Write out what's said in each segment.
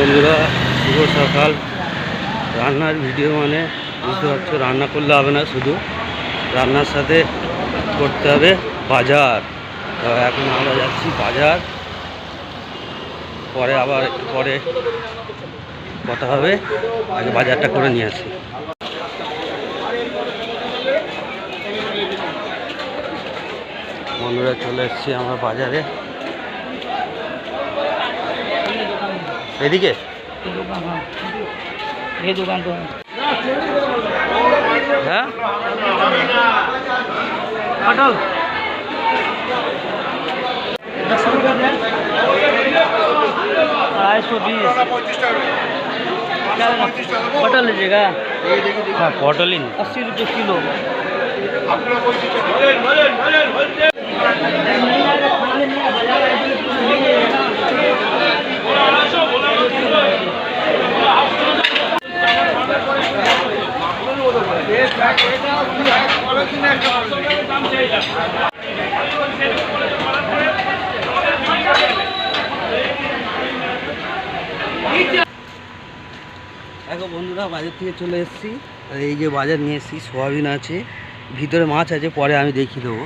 বন্ধুরা, শুভ সকাল। রান্নার ভিডিও মানে বুঝতে পারছো, রান্না করলে হবে না, শুধু রান্নার সাথে করতে হবে বাজার। তো এখন আমরা যাচ্ছি বাজার, পরে আবার একটু পরে কথা হবে। আগে বাজারটা করে নিয়ে আসি। বন্ধুরা, চলে এসেছি আমরা বাজারে। এদিকে ये दुकान तो হ্যাঁ, पटल 220 पटल लीजिएगा। হ্যাঁ, পটলই নি। 80 रुपये किलो। দেখো বন্ধুরা, বাজার থেকে চলে এসেছি। আর এই যে বাজার নিয়ে এসেছি, সোয়াবিন আছে, ভিতরে মাছ আছে, পরে আমি দেখিয়ে দেবো।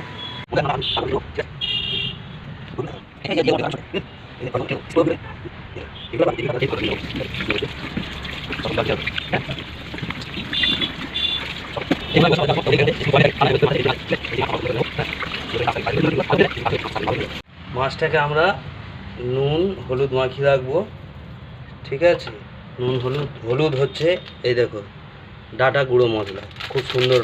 মাছটাকে আমরা নুন হলুদ মাখিয়ে রাখবো, ঠিক আছে? নুন হলুদ হচ্ছে, এই দেখো, ডাটা গুঁড়ো মশলা, খুব সুন্দর।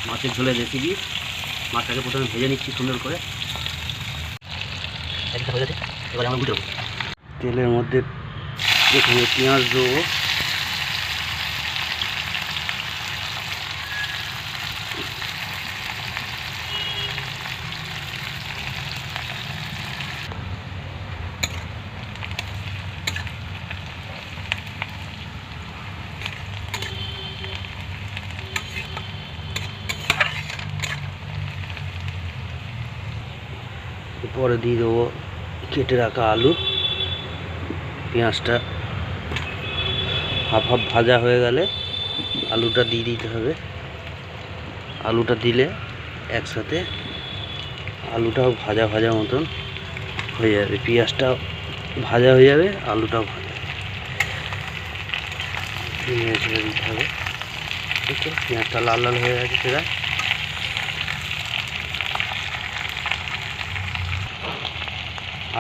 মাছের ঝোলের রেসিপি। মাছটাকে প্রথমে ভেজে নিচ্ছি সুন্দর করে। এবারে আমরা বুঝে তেলের মধ্যে প্রথমে পেঁয়াজ দেবো, পরে দিয়ে দেবো কেটে রাখা আলু। পেঁয়াজটা হাফ হাফ ভাজা হয়ে গেলে আলুটা দিয়ে দিতে হবে। আলুটা দিলে একসাথে আলুটাও ভাজা ভাজা মতন হয়ে যাবে, পেঁয়াজটাও ভাজা হয়ে যাবে, আলুটাও ভাজা। ছেড়ে দিতে হবে। ঠিক আছে, পেঁয়াজটা লাল লাল হয়ে গেছে সেটা।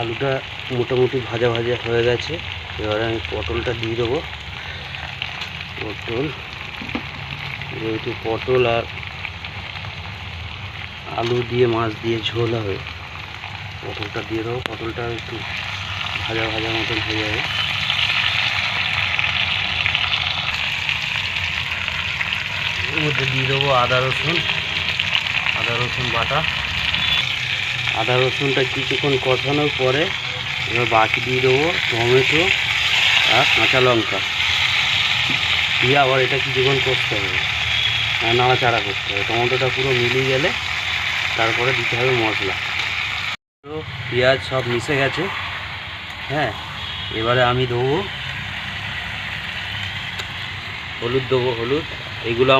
আলুটা মোটামুটি ভাজা ভাজা হয়ে গেছে। এবারে আমি পটলটা দিয়ে দেবো। পটল, যেহেতু পটল আর আলু দিয়ে মাছ দিয়ে ঝোল হবে, পটলটা দিয়ে দেবো। পটলটা একটু ভাজা ভাজা মতন হয়ে যাবে। এর মধ্যে দিয়ে দেবো আদা রসুন বাটা। আদা রসুনটা কিছুক্ষণ কষানোর পরে এবার বাকি দিয়ে দেবো টমেটো আর কাঁচা লঙ্কা দিয়ে আবার এটা কিছুক্ষণ কষতে হবে, নাড়াচাড়া করতে হবে। টমেটোটা পুরো মিলিয়ে গেলে তারপরে দিতে হবে মশলা। তো পেঁয়াজ সব মিশে গেছে। হ্যাঁ, এবারে আমি দেবো হলুদ, দেবো হলুদ। এইগুলো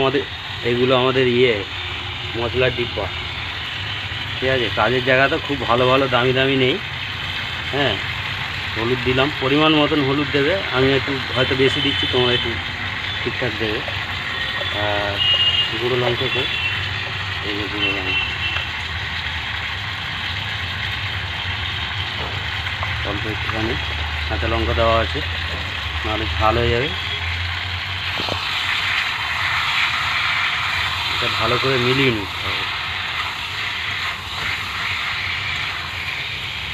আমাদের মশলার ডিব্বা, ঠিক আছে? কাজের জায়গা তো খুব ভালো ভালো দামি দামি নেই। হ্যাঁ, হলুদ দিলাম, পরিমাণ মতন হলুদ দেবে। আমি একটু হয়তো বেশি দিচ্ছি, তোমরা একটু ঠিকঠাক দেবে। আর গুঁড়ো লঙ্কা তো এই যে গুঁড়ো লঙ্কা, অল্প একটুখানি কাঁচা লঙ্কা দেওয়া আছে, নাহলে ঝাল হয়ে যাবে। এটা ভালো করে মিলিয়ে নিতে হবে।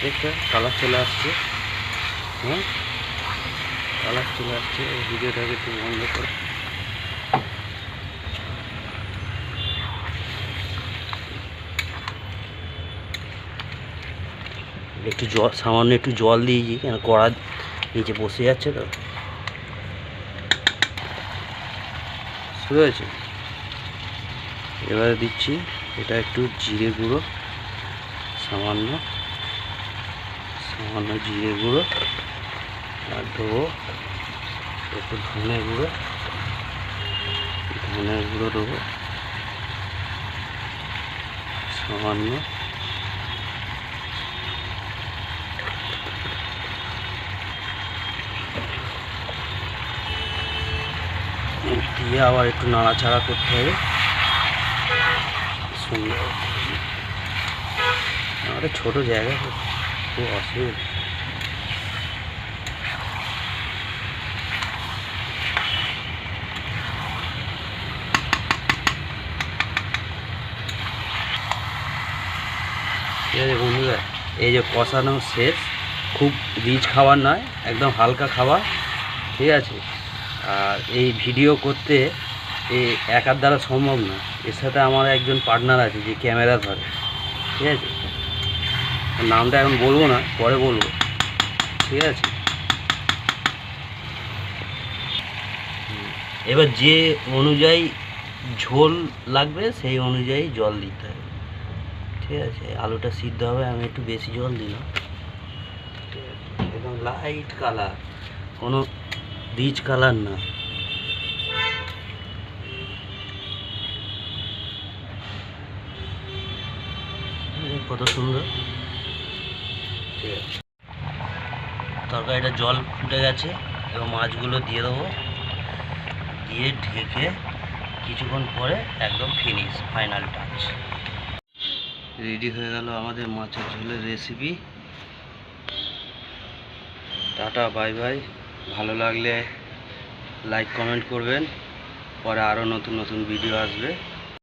দেখতে কালার চলে আসছে। হ্যাঁ, কালার চলে আসছে। ভিডিওটাকে একটু বন্ধ করে একটু জল, সামান্য একটু জল দিয়েছি, কেন কড়া নিচে বসে যাচ্ছে তো। বুঝতে পেরেছি? এবারে দিচ্ছি এটা একটু জিরে গুঁড়ো, সামান্য সামান্য জিরে গুঁড়ো, আর দেবো একটু ধনে গুঁড়ো, দেবো সামান্য, দিয়ে আবার একটু নাড়াচাড়া করতে হবে সুন্দর। আমাদের ছোটো জায়গা তো, খুব অসুবিধা। ঠিক আছে বন্ধুরা, এই যে কষানো শেষ। খুব রিচ খাবার নয়, একদম হালকা খাবার। ঠিক আছে? আর এই ভিডিও করতে এই একার দ্বারা সম্ভব না, এর সাথে আমার একজন পার্টনার আছে যে ক্যামেরা ধরে। ঠিক আছে? নামটা এখন বলবো না, পরে বলবো। ঠিক আছে? এবার যে অনুযায়ী ঝোল লাগবে সেই অনুযায়ী জল দিতে হবে। ঠিক আছে? আলুটা সিদ্ধ হবে, আমি একটু বেশি জল দিলাম। ঠিক আছে? একদম লাইট কালার, কোনো রিচ কালার না। কত সুন্দর। ঠিক আছে, তরকারিটা জল ফুটে গেছে, এবং মাছগুলো দিয়ে দেবো, দিয়ে ঢেকে কিছুক্ষণ পরে একদম ফিনিশ, ফাইনাল টাচ। রেডি হয়ে গেল আমাদের মাছের ঝোলের রেসিপি। Tata, bye bye. ভালো লাগলে লাইক কমেন্ট করবেন, পরে আরও নতুন নতুন ভিডিও আসবে।